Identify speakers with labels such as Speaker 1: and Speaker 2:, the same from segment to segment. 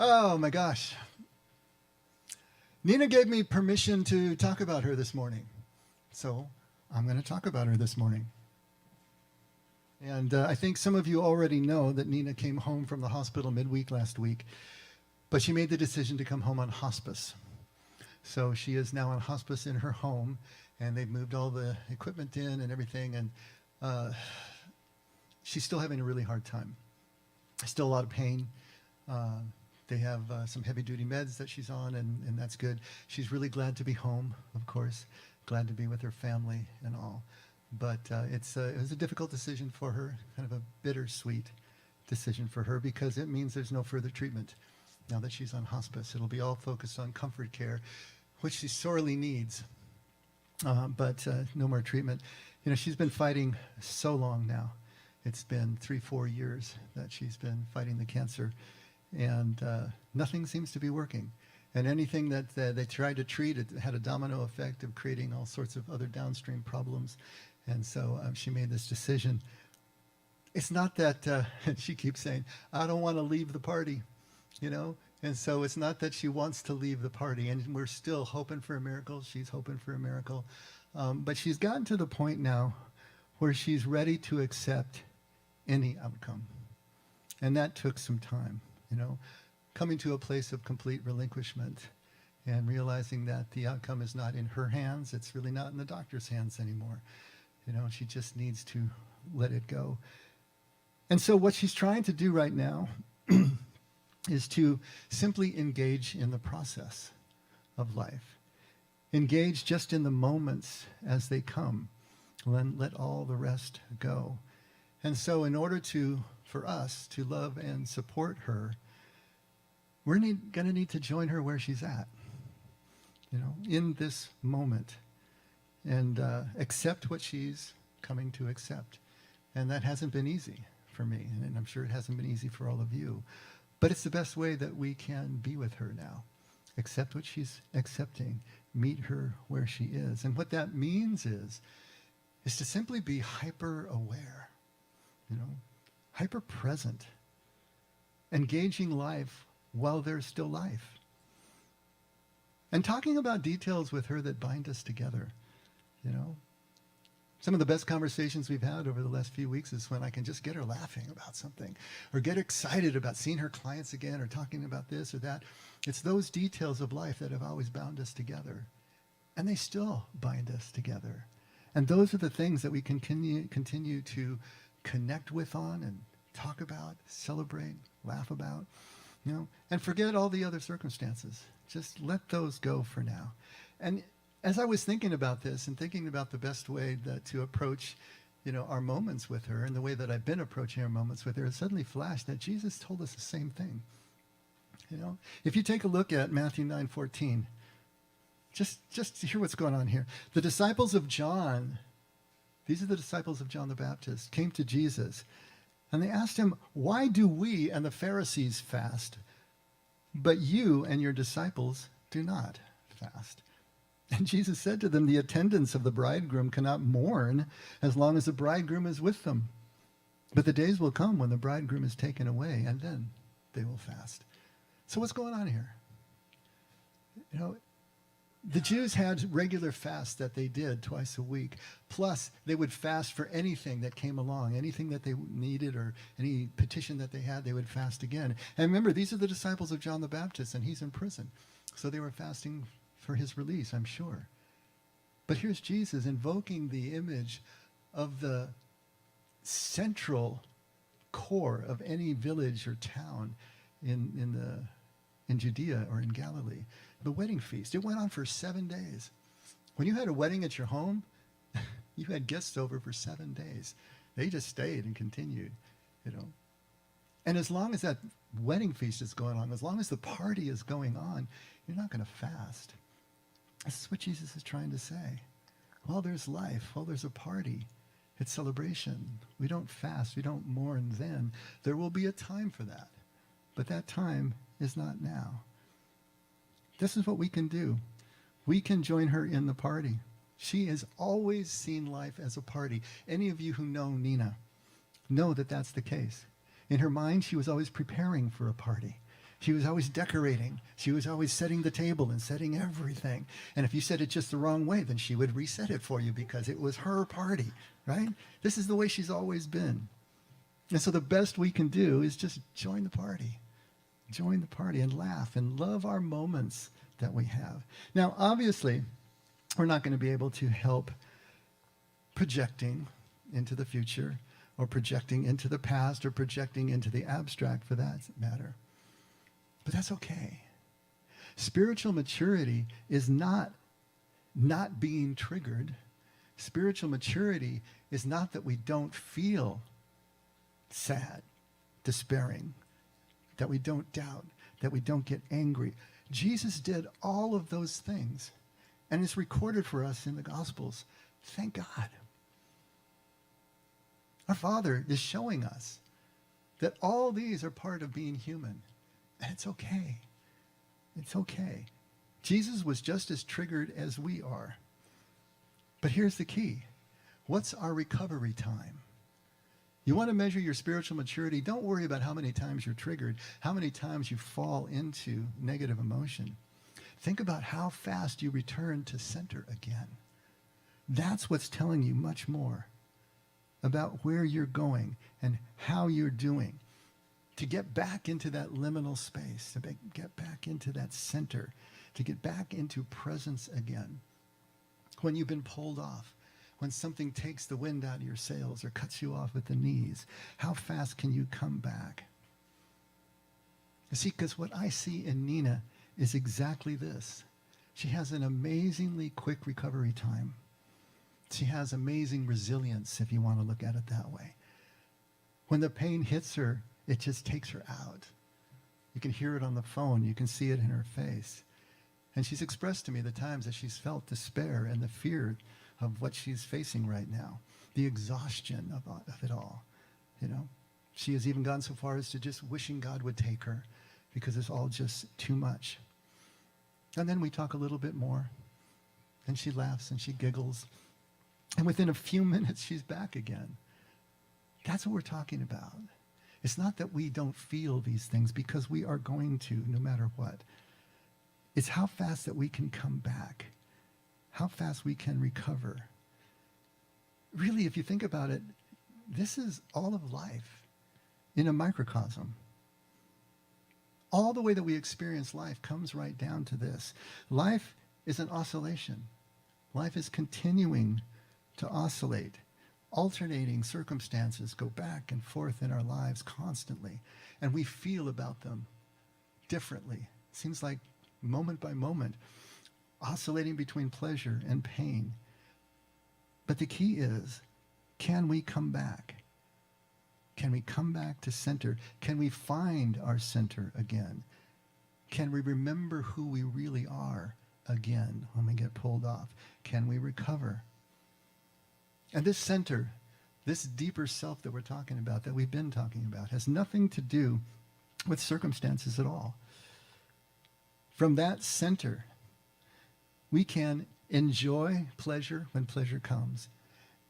Speaker 1: Oh my gosh. Nina gave me permission to talk about her this morning. So I'm going to talk about her this morning. And I think some of you already know that Nina came home from the hospital midweek last week, but she made the decision to come home on hospice. So she is now on hospice in her home, and they've moved all the equipment in and everything, and she's still having a really hard time. Still a lot of pain. They have some heavy-duty meds that she's on, and that's good. She's really glad to be home, of course, glad to be with her family and all. But it was a difficult decision for her, kind of a bittersweet decision for her, because it means there's no further treatment now that she's on hospice. It'll be all focused on comfort care, which she sorely needs, but no more treatment. You know, she's been fighting so long now. It's been 3-4 years that she's been fighting the cancer, and nothing seems to be working. And anything that they tried to treat, it had a domino effect of creating all sorts of other downstream problems. And so she made this decision. It's not that, she keeps saying, I don't want to leave the party, you know? And so it's not that she wants to leave the party, and we're still hoping for a miracle. She's hoping for a miracle. But she's gotten to the point now where she's ready to accept any outcome. And that took some time, you know, coming to a place of complete relinquishment and realizing that the outcome is not in her hands. It's really not in the doctor's hands anymore. You know, she just needs to let it go. And so what she's trying to do right now is to simply engage in the process of life. Engage just in the moments as they come. Let all the rest go. And so in order for us to love and support her, we're going to need to join her where she's at, you know, in this moment, and accept what she's coming to accept. And that hasn't been easy for me, and I'm sure it hasn't been easy for all of you. But it's the best way that we can be with her now. Accept what she's accepting. Meet her where she is. And what that means is to simply be hyper-aware, you know, hyper-present, engaging life while there's still life. And talking about details with her that bind us together, you know. Some of the best conversations we've had over the last few weeks is when I can just get her laughing about something, or get excited about seeing her clients again, or talking about this or that. It's those details of life that have always bound us together, and they still bind us together. And those are the things that we can continue to connect with on and talk about, celebrate, laugh about, you know, and forget all the other circumstances. Just let those go for now. And as I was thinking about this and thinking about the best way to approach, you know, our moments with her, and the way that I've been approaching our moments with her, it suddenly flashed that Jesus told us the same thing. You know, if you take a look at Matthew 9:14, just to hear what's going on here. The disciples of John, these are the disciples of John the Baptist, came to Jesus, and they asked him, "Why do we and the Pharisees fast, but you and your disciples do not fast?" And Jesus said to them, "The attendants of the bridegroom cannot mourn as long as the bridegroom is with them. But the days will come when the bridegroom is taken away, and then they will fast." So what's going on here? You know, the Jews had regular fasts that they did twice a week. Plus, they would fast for anything that came along, anything that they needed, or any petition that they had, they would fast again. And remember, these are the disciples of John the Baptist, and he's in prison. So they were fasting for his release, I'm sure. But here's Jesus invoking the image of the central core of any village or town in Judea or in Galilee, the wedding feast. It went on for 7 days. When you had a wedding at your home, you had guests over for 7 days. They just stayed and continued, you know. And as long as that wedding feast is going on, as long as the party is going on, you're not going to fast. This is what Jesus is trying to say. While there's life, while there's a party, it's celebration. We don't fast, we don't mourn then. There will be a time for that. But that time is not now. This is what we can do. We can join her in the party. She has always seen life as a party. Any of you who know Nina know that that's the case. In her mind, she was always preparing for a party. She was always decorating. She was always setting the table and setting everything. And if you said it just the wrong way, then she would reset it for you because it was her party, right? This is the way she's always been. And so the best we can do is just join the party. Join the party and laugh and love our moments that we have. Now, obviously, we're not going to be able to help projecting into the future or projecting into the past or projecting into the abstract for that matter. But that's okay. Spiritual maturity is not being triggered. Spiritual maturity is not that we don't feel sad, despairing, that we don't doubt, that we don't get angry. Jesus did all of those things, and it's recorded for us in the Gospels. Thank God. Our Father is showing us that all these are part of being human, and it's okay. It's okay. Jesus was just as triggered as we are. But here's the key. What's our recovery time? You want to measure your spiritual maturity? Don't worry about how many times you're triggered, how many times you fall into negative emotion. Think about how fast you return to center again. That's what's telling you much more about where you're going and how you're doing. To get back into that liminal space, to get back into that center, to get back into presence again. When you've been pulled off, when something takes the wind out of your sails or cuts you off at the knees, how fast can you come back? You see, because what I see in Nina is exactly this. She has an amazingly quick recovery time. She has amazing resilience, if you want to look at it that way. When the pain hits her, it just takes her out. You can hear it on the phone. You can see it in her face. And she's expressed to me the times that she's felt despair and the fear of what she's facing right now, the exhaustion of it all. You know, she has even gone so far as to just wishing God would take her because it's all just too much. And then we talk a little bit more, and she laughs and she giggles. And within a few minutes, she's back again. That's what we're talking about. It's not that we don't feel these things, because we are going to, no matter what. It's how fast that we can come back, how fast we can recover. Really, if you think about it, this is all of life in a microcosm. All the way that we experience life comes right down to this. Life is an oscillation. Life is continuing to oscillate. Alternating circumstances go back and forth in our lives constantly, and we feel about them differently. It seems like moment by moment, oscillating between pleasure and pain. But the key is, can we come back? Can we come back to center? Can we find our center again? Can we remember who we really are again when we get pulled off? Can we recover? And this center, this deeper self that we're talking about, that we've been talking about, has nothing to do with circumstances at all. From that center, we can enjoy pleasure when pleasure comes,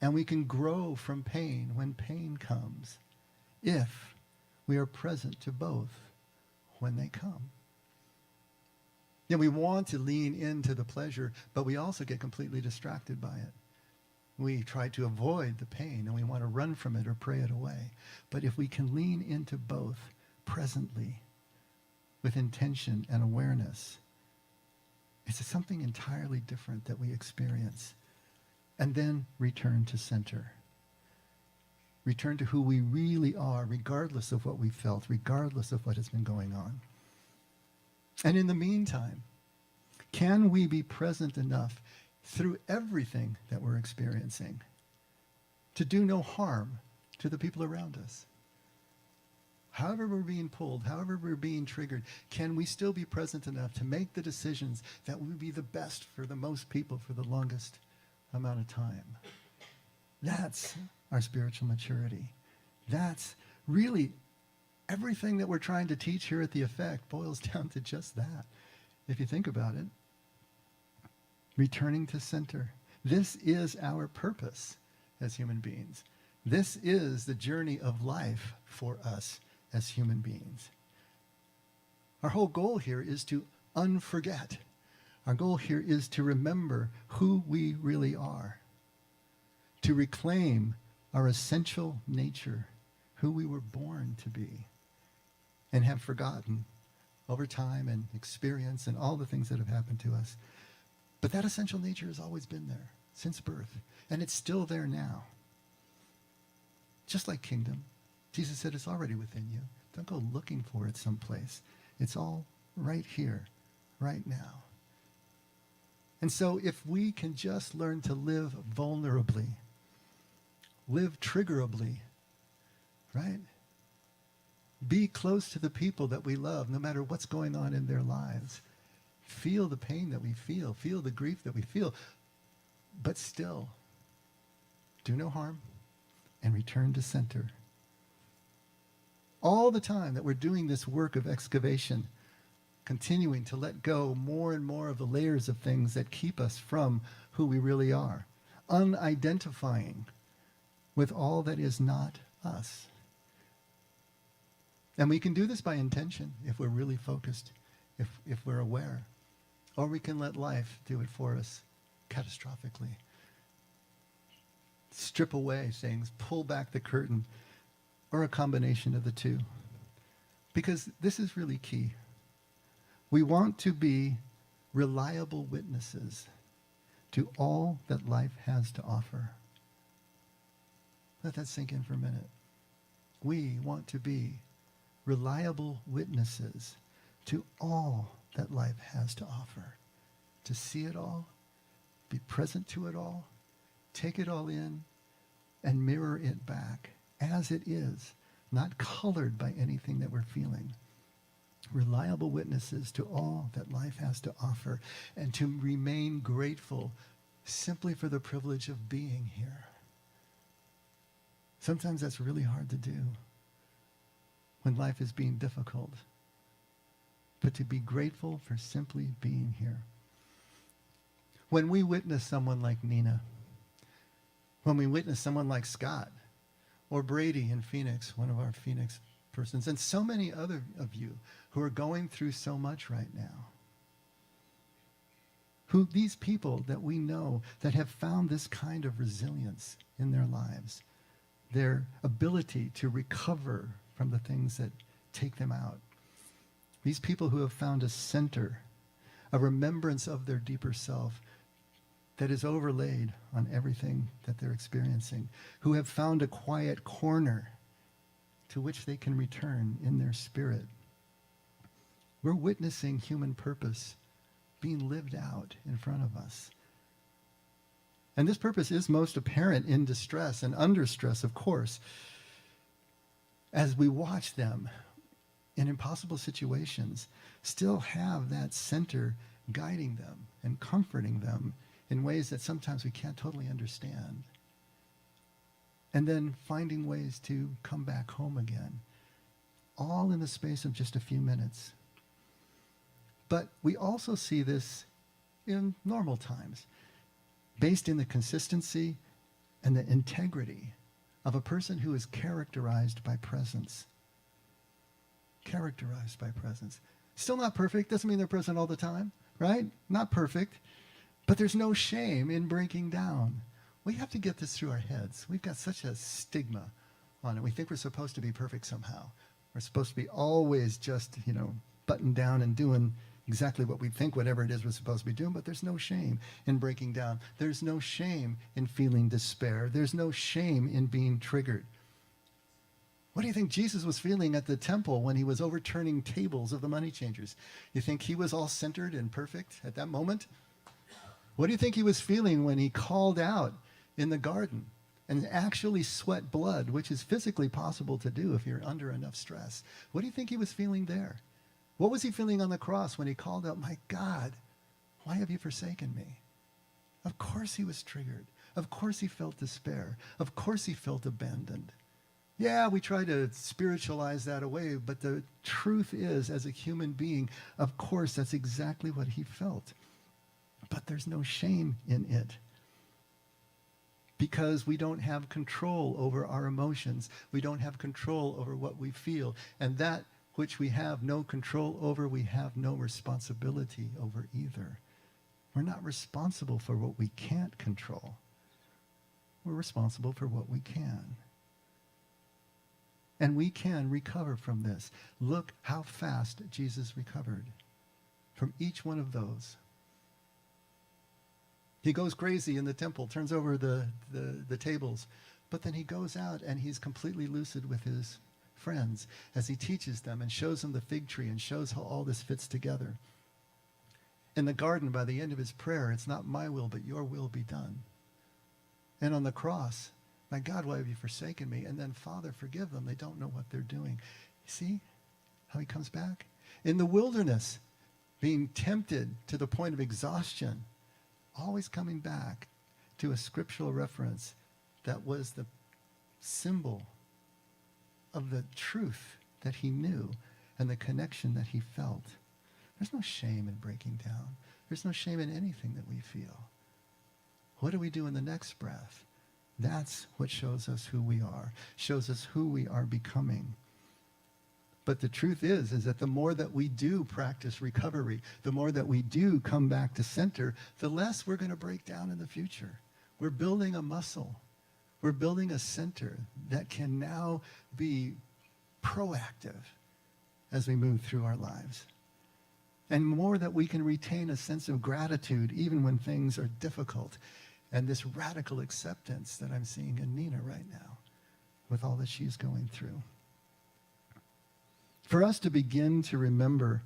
Speaker 1: and we can grow from pain when pain comes, if we are present to both when they come. Yeah, we want to lean into the pleasure, but we also get completely distracted by it. We try to avoid the pain, and we want to run from it or pray it away. But if we can lean into both presently, with intention and awareness, it's something entirely different that we experience. And then return to center. Return to who we really are, regardless of what we felt, regardless of what has been going on. And in the meantime, can we be present enough through everything that we're experiencing to do no harm to the people around us? However we're being pulled, however we're being triggered, can we still be present enough to make the decisions that will be the best for the most people for the longest amount of time? That's our spiritual maturity. That's really everything that we're trying to teach here at The Effect boils down to just that, if you think about it. Returning to center. This is our purpose as human beings. This is the journey of life for us as human beings. Our whole goal here is to unforget. Our goal here is to remember who we really are, to reclaim our essential nature, who we were born to be, and have forgotten over time and experience and all the things that have happened to us. But that essential nature has always been there since birth, and it's still there now. Just like kingdom, Jesus said it's already within you. Don't go looking for it someplace. It's all right here, right now. And so if we can just learn to live vulnerably, live triggerably, right? Be close to the people that we love, no matter what's going on in their lives. Feel the pain that we feel the grief that we feel, but still do no harm and return to center. All the time that we're doing this work of excavation, continuing to let go more and more of the layers of things that keep us from who we really are, unidentifying with all that is not us. And we can do this by intention if we're really focused, if we're aware. Or we can let life do it for us catastrophically. Strip away things, pull back the curtain, or a combination of the two. Because this is really key. We want to be reliable witnesses to all that life has to offer. Let that sink in for a minute. We want to be reliable witnesses to all that life has to offer. To see it all, be present to it all, take it all in, and mirror it back as it is, not colored by anything that we're feeling. Reliable witnesses to all that life has to offer, and to remain grateful simply for the privilege of being here. Sometimes that's really hard to do when life is being difficult, but to be grateful for simply being here. When we witness someone like Nina, when we witness someone like Scott, or Brady in Phoenix, one of our Phoenix persons, and so many other of you who are going through so much right now, these people that we know that have found this kind of resilience in their lives, their ability to recover from the things that take them out. These people who have found a center, a remembrance of their deeper self that is overlaid on everything that they're experiencing, who have found a quiet corner to which they can return in their spirit. We're witnessing human purpose being lived out in front of us. And this purpose is most apparent in distress and under stress, of course, as we watch them in impossible situations still have that center guiding them and comforting them in ways that sometimes we can't totally understand. And then finding ways to come back home again, all in the space of just a few minutes. But we also see this in normal times, based in the consistency and the integrity of a person who is characterized by presence. Characterized by presence. Still not perfect, doesn't mean they're present all the time, right? Not perfect, but there's no shame in breaking down. We have to get this through our heads. We've got such a stigma on it. We think we're supposed to be perfect somehow. We're supposed to be always just, buttoned down and doing exactly what we think, whatever it is we're supposed to be doing, but there's no shame in breaking down. There's no shame in feeling despair. There's no shame in being triggered. What do you think Jesus was feeling at the temple when he was overturning tables of the money changers? You think he was all centered and perfect at that moment? What do you think he was feeling when he called out in the garden and actually sweat blood, which is physically possible to do if you're under enough stress? What do you think he was feeling there? What was he feeling on the cross when he called out, "My God, why have you forsaken me?" Of course he was triggered. Of course he felt despair. Of course he felt abandoned. Yeah, we try to spiritualize that away, but the truth is, as a human being, of course that's exactly what he felt. But there's no shame in it, because we don't have control over our emotions. We don't have control over what we feel. And that which we have no control over, we have no responsibility over either. We're not responsible for what we can't control. We're responsible for what we can. And we can recover from this. Look how fast Jesus recovered from each one of those. He goes crazy in the temple, turns over the tables, but then he goes out and he's completely lucid with his friends as he teaches them and shows them the fig tree and shows how all this fits together. In the garden, by the end of his prayer, it's not my will, but your will be done. And on the cross, my God, why have you forsaken me? And then, Father, forgive them. They don't know what they're doing. You see how he comes back? In the wilderness, being tempted to the point of exhaustion, always coming back to a scriptural reference that was the symbol of the truth that he knew and the connection that he felt. There's no shame in breaking down. There's no shame in anything that we feel. What do we do in the next breath? That's what shows us who we are, shows us who we are becoming. But the truth is that the more that we do practice recovery, the more that we do come back to center, the less we're going to break down in the future. We're building a muscle. We're building a center that can now be proactive as we move through our lives. And more that we can retain a sense of gratitude even when things are difficult. And this radical acceptance that I'm seeing in Nina right now with all that she's going through. For us to begin to remember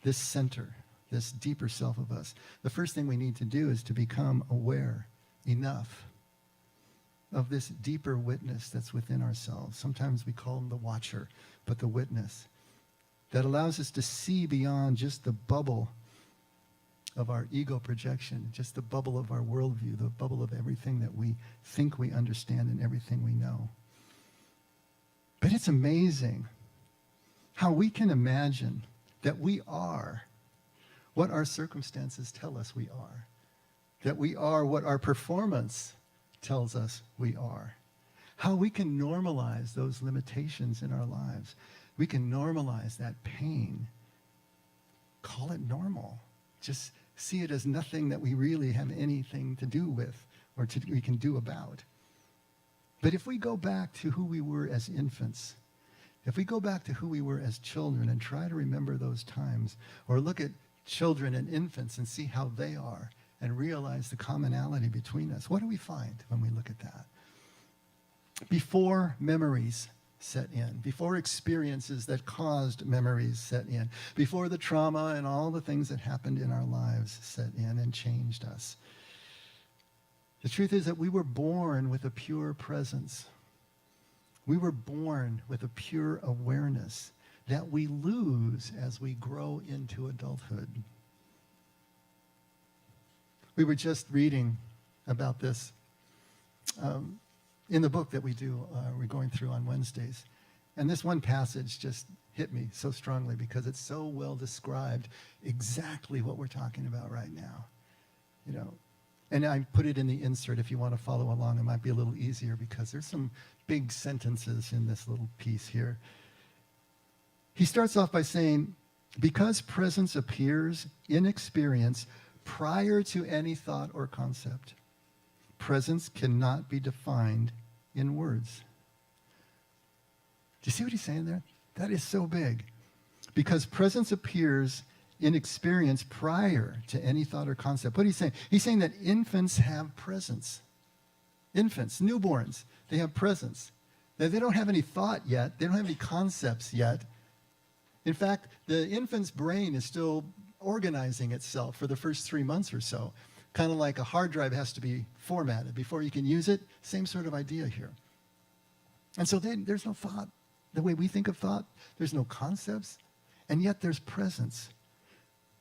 Speaker 1: this center, this deeper self of us, the first thing we need to do is to become aware enough of this deeper witness that's within ourselves. Sometimes we call him the watcher, but the witness that allows us to see beyond just the bubble of our ego projection, just the bubble of our worldview, the bubble of everything that we think we understand and everything we know. But it's amazing how we can imagine that we are what our circumstances tell us we are, that we are what our performance tells us we are, how we can normalize those limitations in our lives. We can normalize that pain, call it normal, just see it as nothing that we really have anything to do with or we can do about. But if we go back to who we were as infants, if we go back to who we were as children and try to remember those times, or look at children and infants and see how they are and realize the commonality between us, what do we find when we look at that? Before memories set in, before experiences that caused memories set in, before the trauma and all the things that happened in our lives set in and changed us. The truth is that we were born with a pure presence. We were born with a pure awareness that we lose as we grow into adulthood. We were just reading about this in the book that we're going through on Wednesdays. And this one passage just hit me so strongly because it's so well described exactly what we're talking about right now. You know, and I put it in the insert if you want to follow along. It might be a little easier because there's some big sentences in this little piece here. He starts off by saying, because presence appears in experience prior to any thought or concept, presence cannot be defined in words. Do you see what he's saying there? That is so big. Because presence appears in experience prior to any thought or concept. What he's saying? He's saying that infants have presence. Infants, newborns, they have presence. They don't have any thought yet. They don't have any concepts yet. In fact, the infant's brain is still organizing itself for the first 3 months or so. Kind of like a hard drive has to be formatted before you can use it. Same sort of idea here. And so there's no thought. The way we think of thought, there's no concepts, and yet there's presence.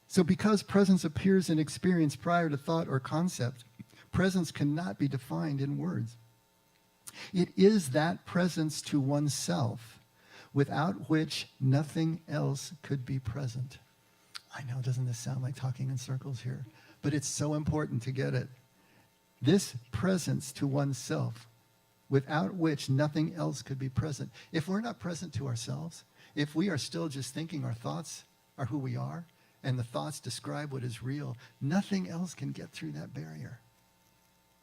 Speaker 1: So because presence appears in experience prior to thought or concept, presence cannot be defined in words. It is that presence to oneself without which nothing else could be present. I know, doesn't this sound like talking in circles here? But it's so important to get it. This presence to oneself, without which nothing else could be present. If we're not present to ourselves, If we are still just thinking our thoughts are who we are, and the thoughts describe what is real, nothing else can get through that barrier.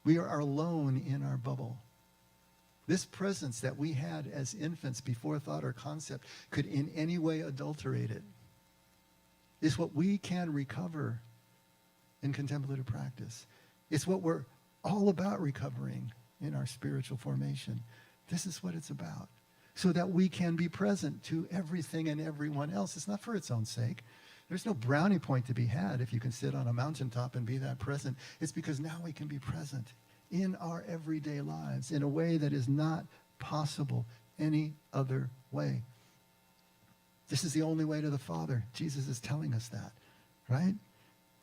Speaker 1: We are alone in our bubble. This presence that we had as infants before thought or concept could in any way adulterate it. It's what we can recover in contemplative practice. It's what we're all about recovering in our spiritual formation. This is what it's about. So that we can be present to everything and everyone else. It's not for its own sake. There's no brownie point to be had if you can sit on a mountaintop and be that present. It's because now we can be present in our everyday lives in a way that is not possible any other way. This is the only way to the Father. Jesus is telling us that, right?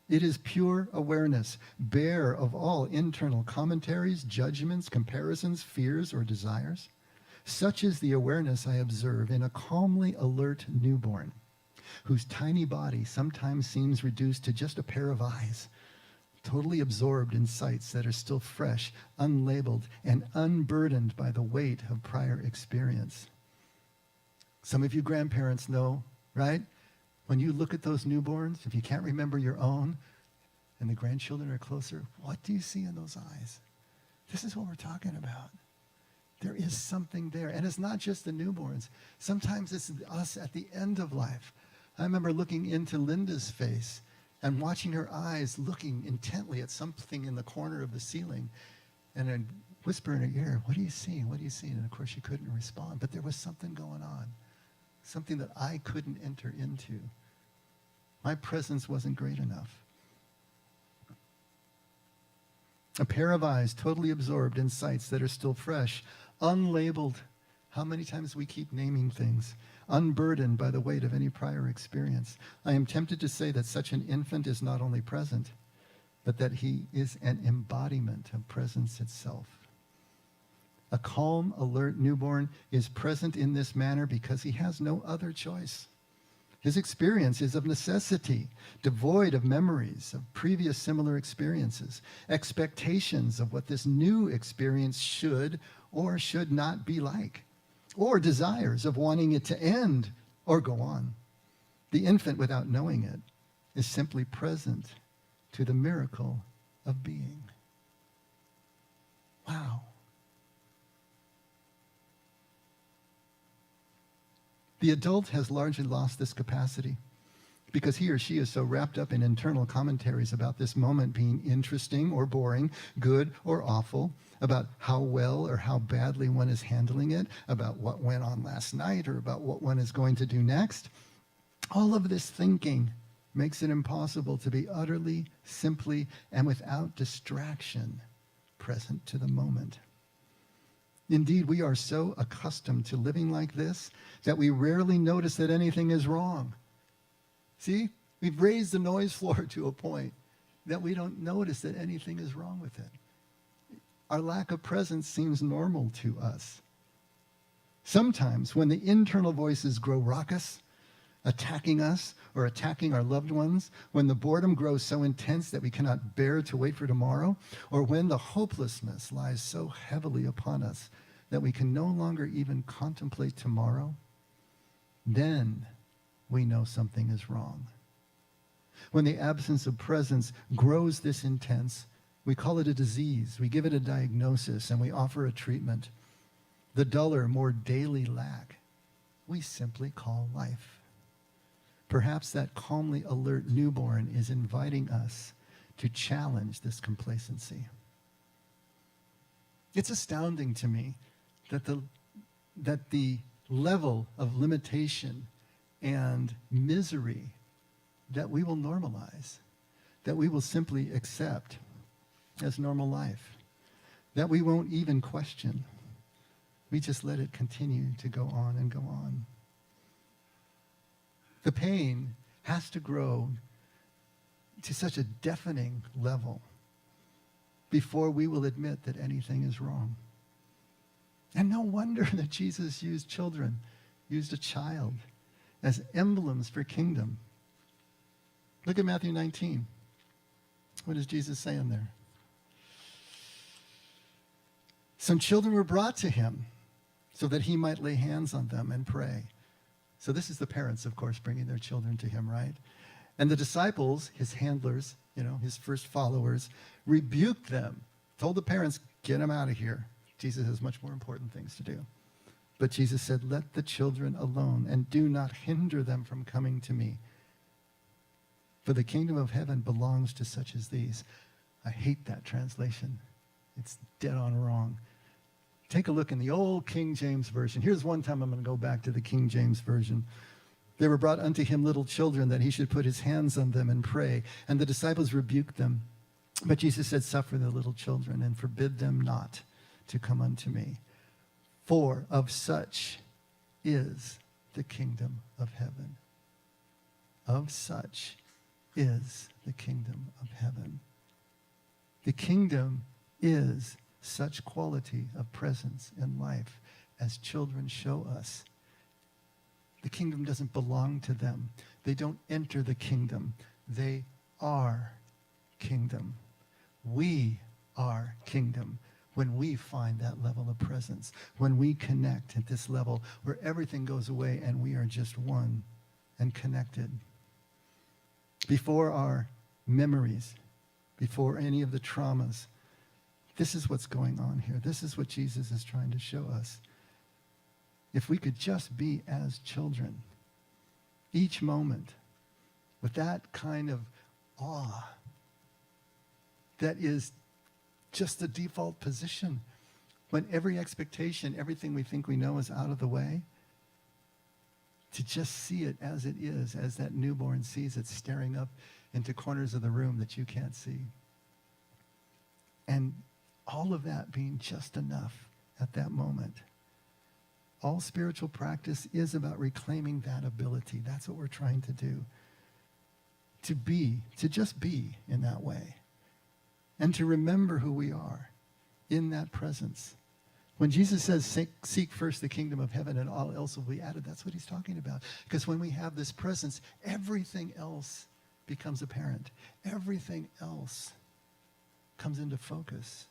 Speaker 1: It is pure awareness, bare of all internal commentaries, judgments, comparisons, fears, or desires. Such is the awareness I observe in a calmly alert newborn, whose tiny body sometimes seems reduced to just a pair of eyes, totally absorbed in sights that are still fresh, unlabeled, and unburdened by the weight of prior experience. Some of you grandparents know, right? When you look at those newborns, if you can't remember your own, and the grandchildren are closer, what do you see in those eyes? This is what we're talking about. There is something there. And it's not just the newborns. Sometimes it's us at the end of life. I remember looking into Linda's face and watching her eyes looking intently at something in the corner of the ceiling, and I'd whisper in her ear, what are you seeing? What are you seeing? And of course she couldn't respond, but there was something going on, something that I couldn't enter into. My presence wasn't great enough. A pair of eyes totally absorbed in sights that are still fresh, unlabeled. How many times we keep naming things? Unburdened by the weight of any prior experience. I am tempted to say that such an infant is not only present, but that he is an embodiment of presence itself. A calm, alert newborn is present in this manner because he has no other choice. His experience is of necessity, devoid of memories of previous similar experiences, expectations of what this new experience should or should not be like, or desires of wanting it to end or go on. The infant, without knowing it, is simply present to the miracle of being. Wow. The adult has largely lost this capacity because he or she is so wrapped up in internal commentaries about this moment being interesting or boring, good or awful, about how well or how badly one is handling it, about what went on last night or about what one is going to do next. All of this thinking makes it impossible to be utterly, simply, and without distraction present to the moment. Indeed, we are so accustomed to living like this that we rarely notice that anything is wrong. See, we've raised the noise floor to a point that we don't notice that anything is wrong with it. Our lack of presence seems normal to us. Sometimes when the internal voices grow raucous, attacking us or attacking our loved ones, when the boredom grows so intense that we cannot bear to wait for tomorrow, or when the hopelessness lies so heavily upon us that we can no longer even contemplate tomorrow, then we know something is wrong. When the absence of presence grows this intense, we call it a disease, we give it a diagnosis, and we offer a treatment. The duller, more daily lack, we simply call life. Perhaps that calmly alert newborn is inviting us to challenge this complacency. It's astounding to me that the level of limitation and misery that we will normalize, that we will simply accept as normal life, that we won't even question. We just let it continue to go on and go on. The pain has to grow to such a deafening level before we will admit that anything is wrong. And no wonder that Jesus used children, used a child as emblems for kingdom. Look at Matthew 19. What does Jesus say in there? Some children were brought to him so that he might lay hands on them and pray. So this is the parents, of course, bringing their children to him, right? And the disciples, his handlers, his first followers, rebuked them, told the parents, get them out of here. Jesus has much more important things to do. But Jesus said, let the children alone and do not hinder them from coming to me. For the kingdom of heaven belongs to such as these. I hate that translation. It's dead on wrong. Take a look in the old King James Version. Here's one time I'm going to go back to the King James Version. They were brought unto him little children, that he should put his hands on them and pray. And the disciples rebuked them. But Jesus said, suffer the little children and forbid them not to come unto me. For of such is the kingdom of heaven. Of such is the kingdom of heaven. The kingdom is such quality of presence in life as children show us. The kingdom doesn't belong to them. They don't enter the kingdom. They are kingdom. We are kingdom when we find that level of presence, when we connect at this level where everything goes away and we are just one and connected. Before our memories, before any of the traumas, this is what's going on here. This is what Jesus is trying to show us. If we could just be as children, each moment, with that kind of awe, that is just the default position. When every expectation, everything we think we know is out of the way, to just see it as it is, as that newborn sees it staring up into corners of the room that you can't see. And all of that being just enough at that moment. All spiritual practice is about reclaiming that ability. That's what we're trying to do. To just be in that way. And to remember who we are in that presence. When Jesus says, seek first the kingdom of heaven and all else will be added, that's what he's talking about. Because when we have this presence, everything else becomes apparent. Everything else comes into focus.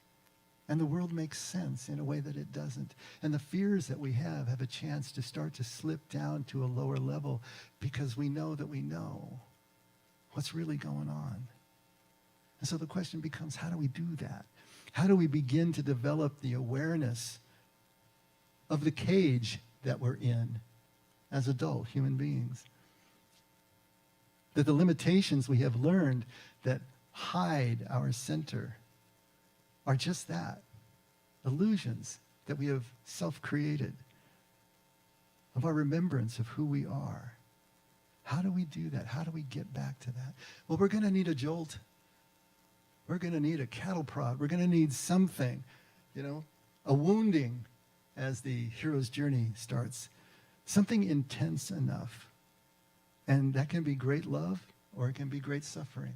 Speaker 1: And the world makes sense in a way that it doesn't. And the fears that we have a chance to start to slip down to a lower level because we know that we know what's really going on. And so the question becomes, how do we do that? How do we begin to develop the awareness of the cage that we're in as adult human beings? That the limitations we have learned that hide our center are just that, illusions that we have self-created of our remembrance of who we are. How do we do that? How do we get back to that? Well, we're going to need a jolt. We're going to need a cattle prod. We're going to need something, a wounding as the hero's journey starts. Something intense enough. And that can be great love or it can be great suffering.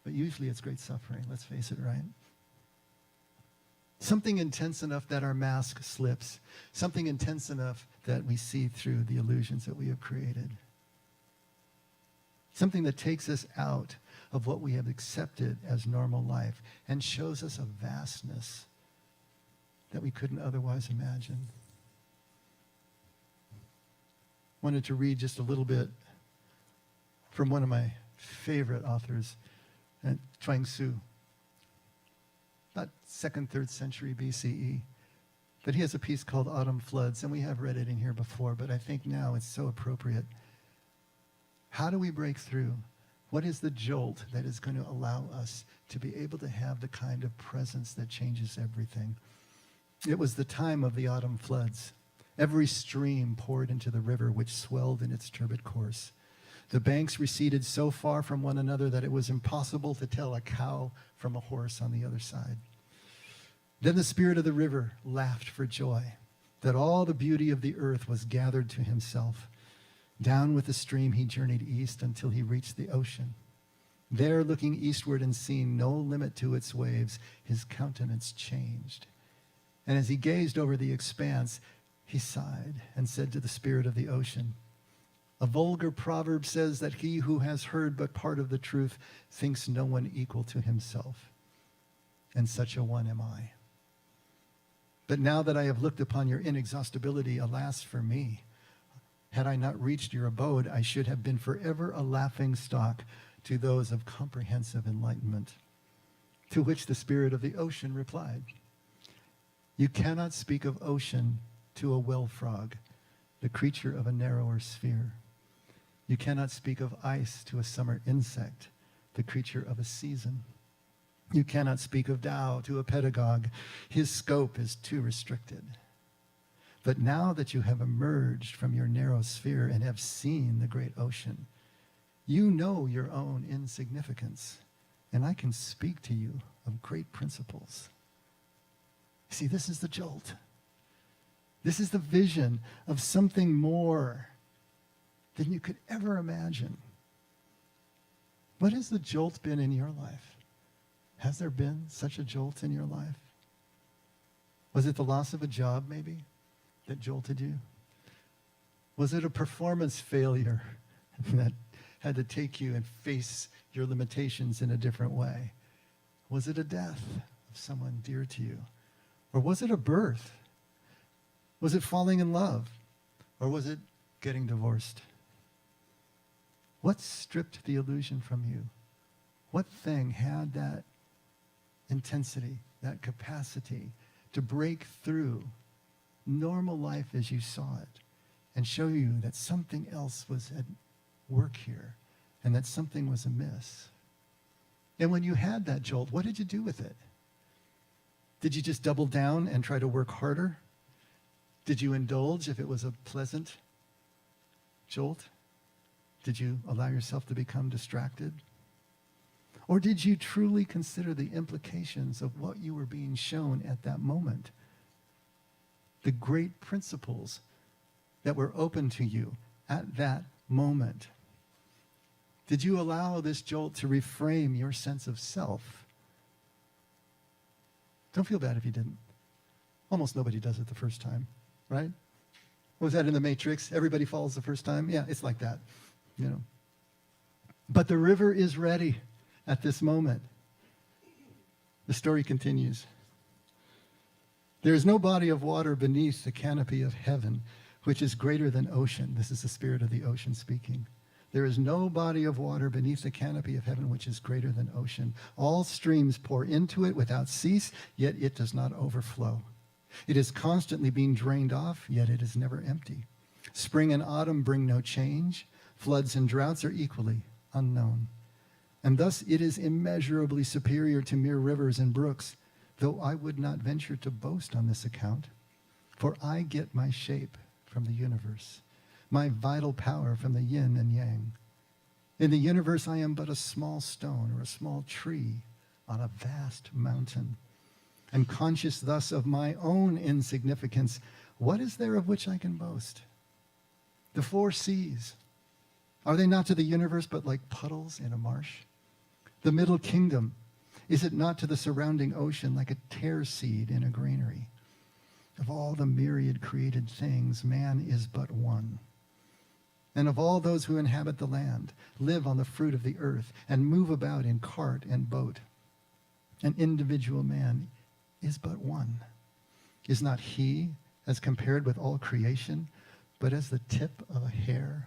Speaker 1: But usually it's great suffering, let's face it, right? Something intense enough that our mask slips. Something intense enough that we see through the illusions that we have created. Something that takes us out of what we have accepted as normal life and shows us a vastness that we couldn't otherwise imagine. Wanted to read just a little bit from one of my favorite authors, Chuang Tzu, about 2nd, 3rd century BCE. But he has a piece called Autumn Floods, and we have read it in here before, but I think now it's so appropriate. How do we break through? What is the jolt that is going to allow us to be able to have the kind of presence that changes everything? It was the time of the autumn floods. Every stream poured into the river, which swelled in its turbid course. The banks receded so far from one another that it was impossible to tell a cow from a horse on the other side. Then the spirit of the river laughed for joy, that all the beauty of the earth was gathered to himself. Down with the stream he journeyed east until he reached the ocean. There, looking eastward and seeing no limit to its waves, his countenance changed. And as he gazed over the expanse, he sighed and said to the spirit of the ocean, a vulgar proverb says that he who has heard but part of the truth thinks no one equal to himself. And such a one am I. But now that I have looked upon your inexhaustibility, alas for me, Had I not reached your abode, I should have been forever a laughing stock to those of comprehensive enlightenment. To which the spirit of the ocean replied, you cannot speak of ocean to a well frog, the creature of a narrower sphere. You cannot speak of ice to a summer insect, the creature of a season. You cannot speak of Tao to a pedagogue. His scope is too restricted. But now that you have emerged from your narrow sphere and have seen the great ocean, you know your own insignificance, and I can speak to you of great principles. See, this is the jolt. This is the vision of something more than you could ever imagine. What has the jolt been in your life? Has there been such a jolt in your life? Was it the loss of a job, maybe, that jolted you? Was it a performance failure that had to take you and face your limitations in a different way? Was it a death of someone dear to you? Or was it a birth? Was it falling in love? Or was it getting divorced? What stripped the illusion from you? What thing had that intensity, that capacity to break through normal life as you saw it and show you that something else was at work here and that something was amiss? And when you had that jolt, what did you do with it? Did you just double down and try to work harder? Did you indulge if it was a pleasant jolt? Did you allow yourself to become distracted? Or did you truly consider the implications of what you were being shown at that moment? The great principles that were open to you at that moment. Did you allow this jolt to reframe your sense of self? Don't feel bad if you didn't. Almost nobody does it the first time, right? What was that in the Matrix? Everybody falls the first time? Yeah, it's like that, you know. But the river is ready at this moment. The story continues. There is no body of water beneath the canopy of heaven, which is greater than ocean. This is the spirit of the ocean speaking. There is no body of water beneath the canopy of heaven which is greater than ocean. All streams pour into it without cease, yet it does not overflow. It is constantly being drained off, yet it is never empty. Spring and autumn bring no change. Floods and droughts are equally unknown. And thus it is immeasurably superior to mere rivers and brooks, though I would not venture to boast on this account. For I get my shape from the universe, my vital power from the yin and yang. In the universe, I am but a small stone or a small tree on a vast mountain. And conscious thus of my own insignificance, what is there of which I can boast? The four seas, are they not to the universe but like puddles in a marsh? The middle kingdom, is it not to the surrounding ocean like a tare seed in a granary? Of all the myriad created things, man is but one. And of all those who inhabit the land, live on the fruit of the earth, and move about in cart and boat, an individual man is but one. Is not he, as compared with all creation, but as the tip of a hair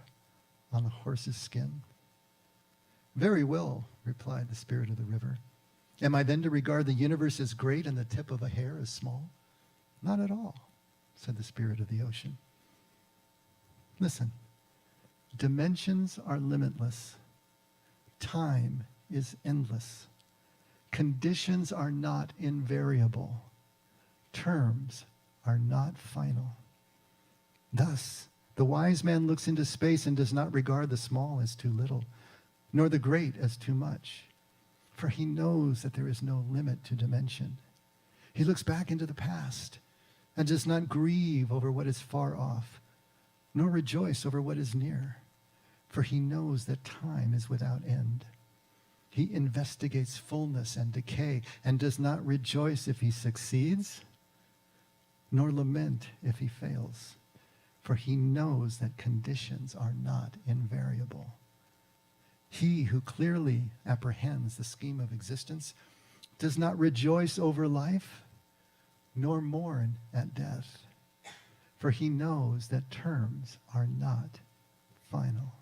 Speaker 1: on the horse's skin? Very well, replied the spirit of the river. Am I then to regard the universe as great and the tip of a hair as small? Not at all, said the spirit of the ocean. Listen, dimensions are limitless. Time is endless. Conditions are not invariable. Terms are not final. Thus, the wise man looks into space and does not regard the small as too little, nor the great as too much, for he knows that there is no limit to dimension. He looks back into the past and does not grieve over what is far off, nor rejoice over what is near, for he knows that time is without end. He investigates fullness and decay and does not rejoice if he succeeds, nor lament if he fails, for he knows that conditions are not invariable. He who clearly apprehends the scheme of existence does not rejoice over life, nor mourn at death, for he knows that terms are not final.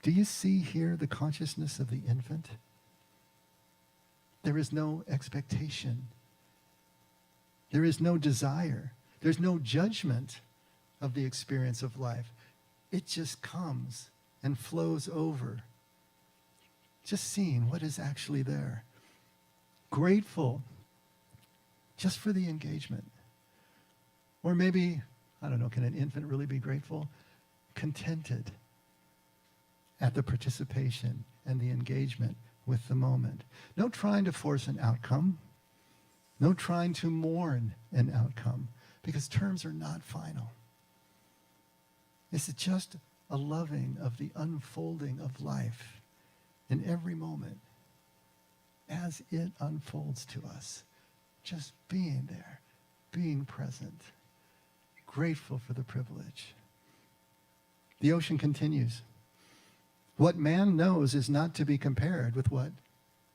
Speaker 1: Do you see here the consciousness of the infant? There is no expectation. There is no desire. There's no judgment of the experience of life. It just comes and flows over. Just seeing what is actually there. Grateful just for the engagement. Or maybe, I don't know, can an infant really be grateful? Contented at the participation and the engagement with the moment. No trying to force an outcome. No trying to mourn an outcome, because terms are not final. This is just a loving of the unfolding of life in every moment as it unfolds to us. Just being there, being present, grateful for the privilege. The ocean continues. What man knows is not to be compared with what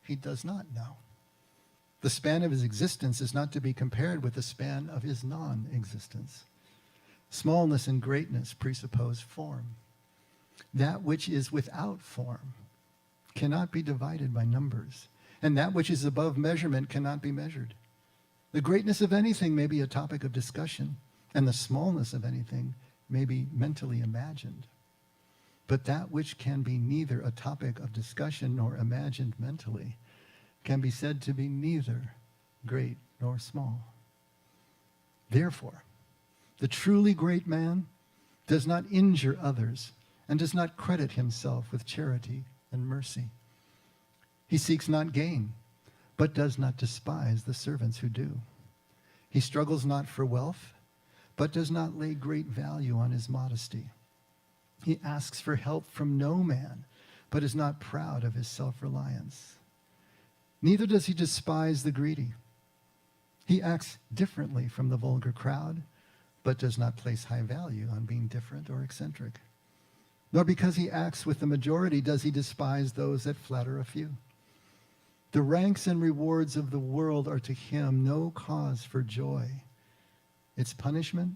Speaker 1: he does not know. The span of his existence is not to be compared with the span of his non-existence. Smallness and greatness presuppose form. That which is without form cannot be divided by numbers, and that which is above measurement cannot be measured. The greatness of anything may be a topic of discussion, and the smallness of anything may be mentally imagined. But that which can be neither a topic of discussion nor imagined mentally can be said to be neither great nor small. Therefore, the truly great man does not injure others and does not credit himself with charity and mercy. He seeks not gain, but does not despise the servants who do. He struggles not for wealth, but does not lay great value on his modesty. He asks for help from no man, but is not proud of his self-reliance. Neither does he despise the greedy. He acts differently from the vulgar crowd, but does not place high value on being different or eccentric. Nor because he acts with the majority does he despise those that flatter a few. The ranks and rewards of the world are to him no cause for joy. Its punishment,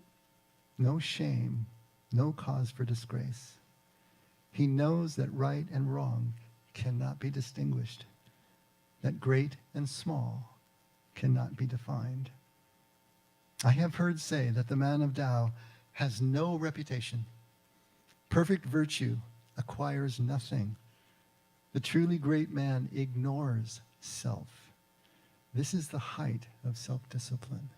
Speaker 1: no shame, no cause for disgrace. He knows that right and wrong cannot be distinguished, that great and small cannot be defined. I have heard say that the man of Tao has no reputation. Perfect virtue acquires nothing. The truly great man ignores self. This is the height of self-discipline.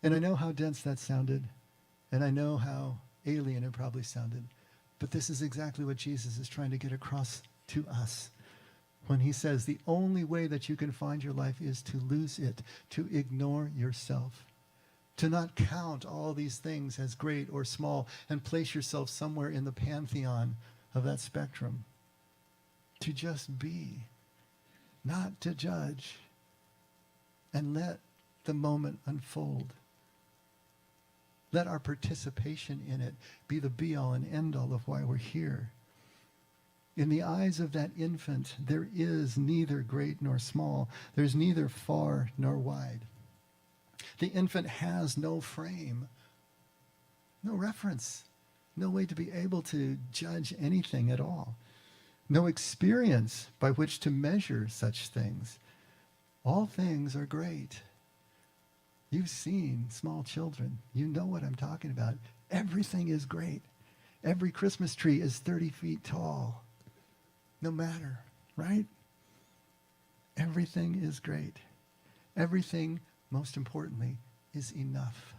Speaker 1: And I know how dense that sounded, and I know how alien it probably sounded, but this is exactly what Jesus is trying to get across to us when he says the only way that you can find your life is to lose it, to ignore yourself, to not count all these things as great or small and place yourself somewhere in the pantheon of that spectrum, to just be, not to judge, and let the moment unfold. Let our participation in it be the be-all and end-all of why we're here. In the eyes of that infant, there is neither great nor small. There's neither far nor wide. The infant has no frame, no reference, no way to be able to judge anything at all, no experience by which to measure such things. All things are great. You've seen small children. You know what I'm talking about. Everything is great. Every Christmas tree is 30 feet tall. No matter, right? Everything is great. Everything, most importantly, is enough.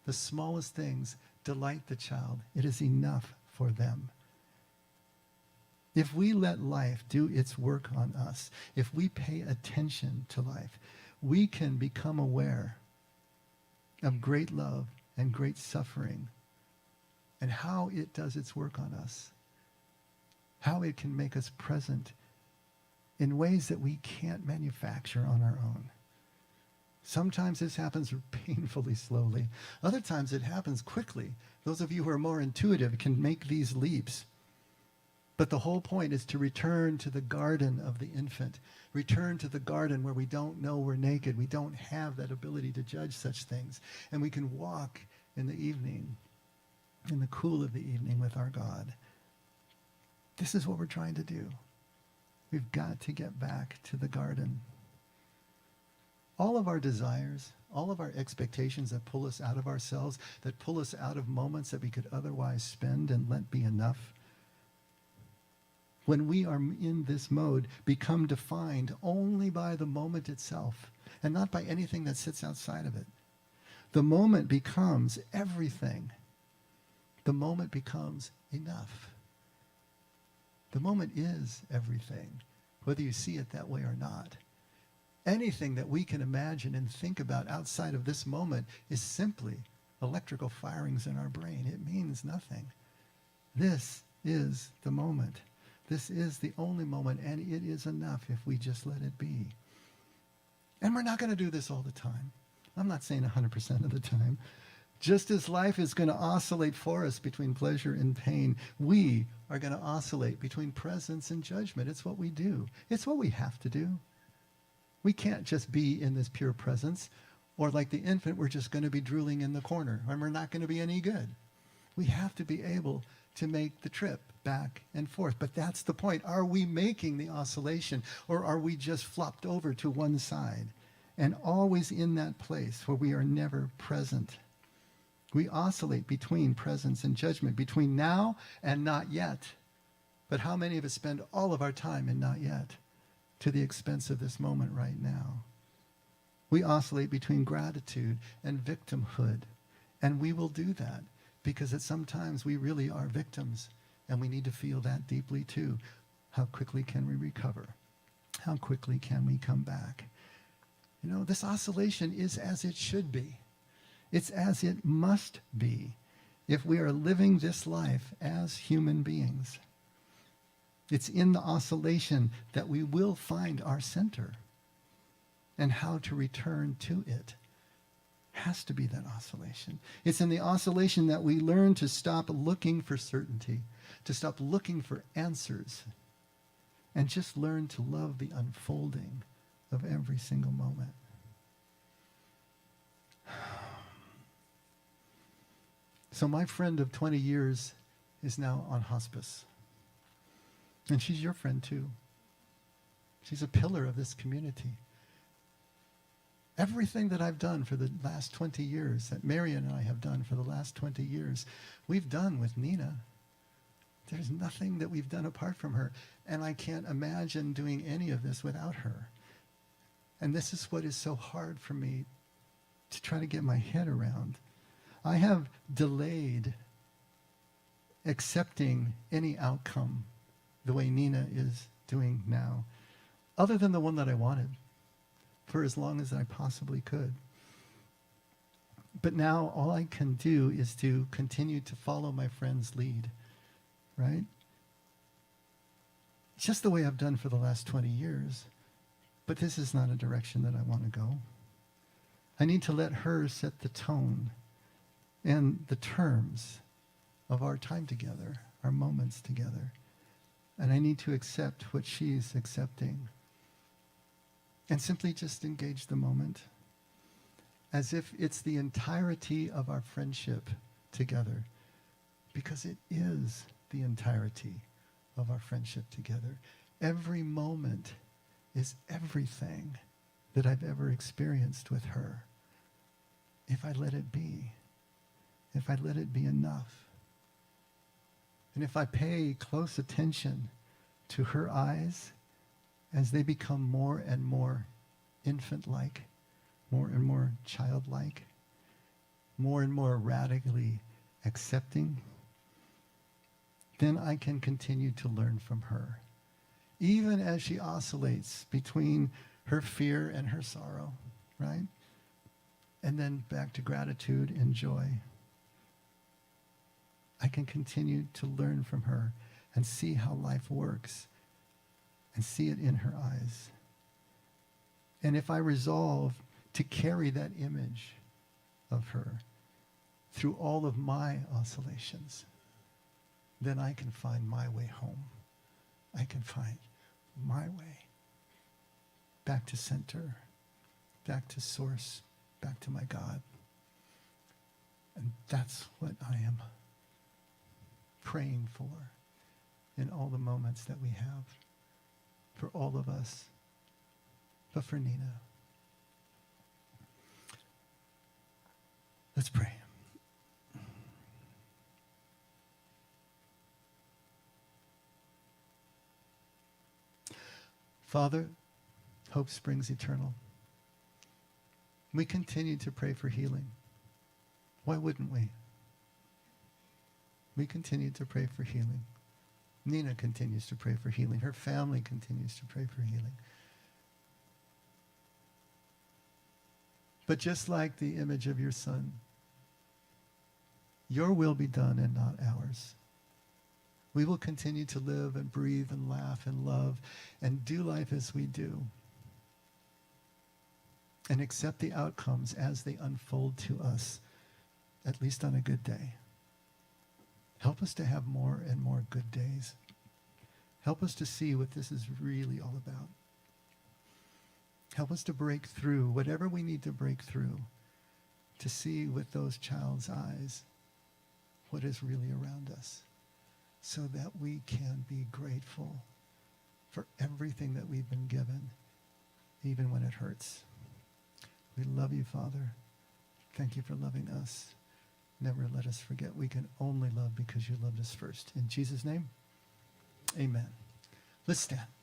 Speaker 1: The smallest things delight the child. It is enough for them. If we let life do its work on us, if we pay attention to life, we can become aware of great love and great suffering and how it does its work on us, how it can make us present in ways that we can't manufacture on our own. Sometimes this happens painfully slowly. Other times it happens quickly. Those of you who are more intuitive can make these leaps. But the whole point is to return to the garden of the infant. Return to the garden where we don't know we're naked. We don't have that ability to judge such things. And we can walk in the evening, in the cool of the evening with our God. This is what we're trying to do. We've got to get back to the garden. All of our desires, all of our expectations that pull us out of ourselves, that pull us out of moments that we could otherwise spend and let be enough, when we are in this mode, become defined only by the moment itself and not by anything that sits outside of it. The moment becomes everything. The moment becomes enough. The moment is everything, whether you see it that way or not. Anything that we can imagine and think about outside of this moment is simply electrical firings in our brain. It means nothing. This is the moment. This is the only moment, and it is enough if we just let it be. And we're not going to do this all the time. I'm not saying 100% of the time. Just as life is going to oscillate for us between pleasure and pain, we are going to oscillate between presence and judgment. It's what we do. It's what we have to do. We can't just be in this pure presence, or like the infant, we're just going to be drooling in the corner, and we're not going to be any good. We have to be able to make the trip back and forth. But that's the point. Are we making the oscillation, or are we just flopped over to one side and always in that place where we are never present? We oscillate between presence and judgment, between now and not yet. But how many of us spend all of our time in not yet to the expense of this moment right now? We oscillate between gratitude and victimhood, and we will do that because sometimes we really are victims, and we need to feel that deeply too. How quickly can we recover? How quickly can we come back? You know, this oscillation is as it should be. It's as it must be if we are living this life as human beings. It's in the oscillation that we will find our center, and how to return to it has to be that oscillation. It's in the oscillation that we learn to stop looking for certainty, to stop looking for answers, and just learn to love the unfolding of every single moment. So my friend of 20 years is now on hospice. And she's your friend too. She's a pillar of this community. Everything that I've done for the last 20 years, that Marion and I have done for the last 20 years, we've done with Nina. There's nothing that we've done apart from her. And I can't imagine doing any of this without her. And this is what is so hard for me to try to get my head around. I have delayed accepting any outcome the way Nina is doing now, other than the one that I wanted, for as long as I possibly could. But now all I can do is to continue to follow my friend's lead, right? It's just the way I've done for the last 20 years. But this is not a direction that I want to go. I need to let her set the tone and the terms of our time together, our moments together. And I need to accept what she's accepting. And simply just engage the moment as if it's the entirety of our friendship together, because it is the entirety of our friendship together. Every moment is everything that I've ever experienced with her. If I let it be, if I let it be enough, and if I pay close attention to her eyes as they become more and more infant-like, more and more childlike, more and more radically accepting, then I can continue to learn from her, even as she oscillates between her fear and her sorrow, right? And then back to gratitude and joy. I can continue to learn from her and see how life works and see it in her eyes. And if I resolve to carry that image of her through all of my oscillations, then I can find my way home. I can find my way back to center, back to source, back to my God. And that's what I am praying for in all the moments that we have, for all of us, but for Nina. Let's pray. Father, hope springs eternal. We continue to pray for healing. Why wouldn't we? We continue to pray for healing. Nina continues to pray for healing. Her family continues to pray for healing. But just like the image of your son, your will be done and not ours. We will continue to live and breathe and laugh and love and do life as we do, and accept the outcomes as they unfold to us, at least on a good day. Help us to have more and more good days. Help us to see what this is really all about. Help us to break through whatever we need to break through to see with those child's eyes what is really around us, so that we can be grateful for everything that we've been given, even when it hurts. We love you, Father. Thank you for loving us. Never let us forget we can only love because you loved us first. In Jesus' name, amen. Let's stand.